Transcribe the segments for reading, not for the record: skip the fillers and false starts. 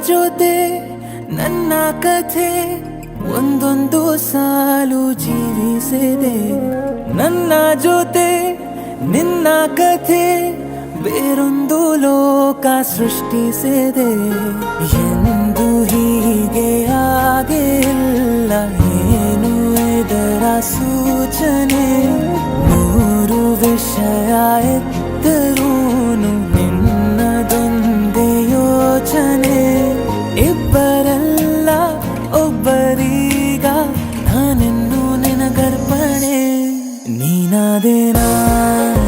ಜೊತೆ ನನ್ನ ಕಥೆ ಒಂದೊಂದು ಸಾಲು ಜೀವಿಸಿದೆ. ನನ್ನ ಜೊತೆ ನಿನ್ನ ಕಥೆ ಬೇರೊಂದು ಲೋಕ ಸೃಷ್ಟಿಸಿದೆ. ಎಂದು ಹೀಗೆ ಆಗಿಲ್ಲ, ಏನು ಇದರ ಸೂಚನೆ? ನೂರು ವಿಷಯ ಎತ್ತರೂನು ನಿನ್ನದೊಂದೇ ಯೋಚನೆ. ಇಬ್ಬರಲ್ಲ ಒಬ್ಬರೀಗ ನಾನೆನ್ನು ನಿನಗರ್ಪಣೆ. ನೀನಾದೇನಾ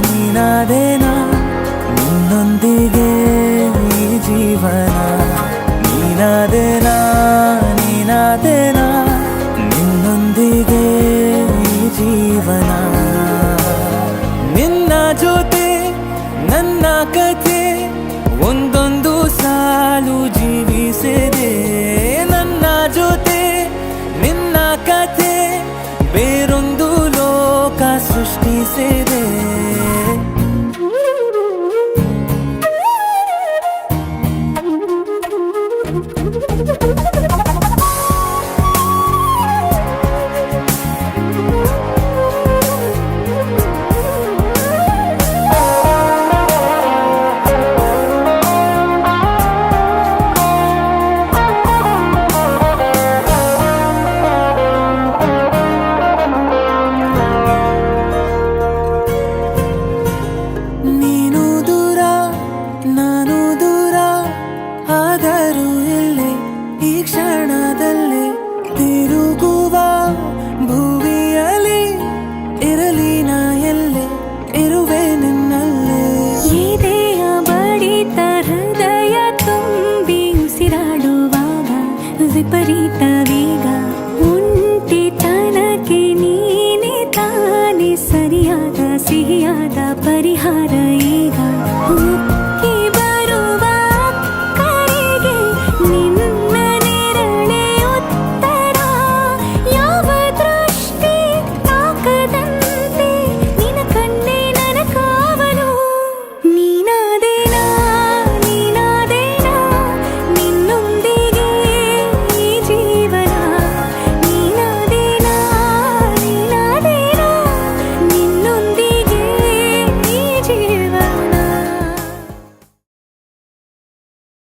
ನೀನಾದೇನಾ ನಿನ್ನೊಂದಿಗೆ ಈ ಜೀವನ. ನೀನಾದೇನಾ ನೀನಾದೇನಾ ನಿನ್ನೊಂದಿಗೆ ಈ ಜೀವನ. ನಿನ್ನ ಜೊತೆ ನನ್ನ ಕಥೆ ಒಂದೊಂದು ಸಾಲು ಜೀವಿಸಿದೆ. ನನ್ನ ಜೊತೆ ನಿನ್ನ ಕಥೆ ಬೇರೊಂದು ಲೋಕ ಸೃಷ್ಟಿಸಿದೆ. ನಾನು ದೂರ ಆದರೂ ಇಲ್ಲೇ ಈ ಕ್ಷಣದಲ್ಲಿ ತಿರುಗುವ ಭುವಿಯಲ್ಲಿ ಇರಲಿ ನಾ ಎಲ್ಲೇ ಇರುವೆ ನಿನ್ನಲ್ಲೇ. ಎದೆಯ ಬಡಿತ ಹೃದಯ ತುಂಬಿ ಉಸಿರಾಡುವಾಗ ವಿಪರೀತ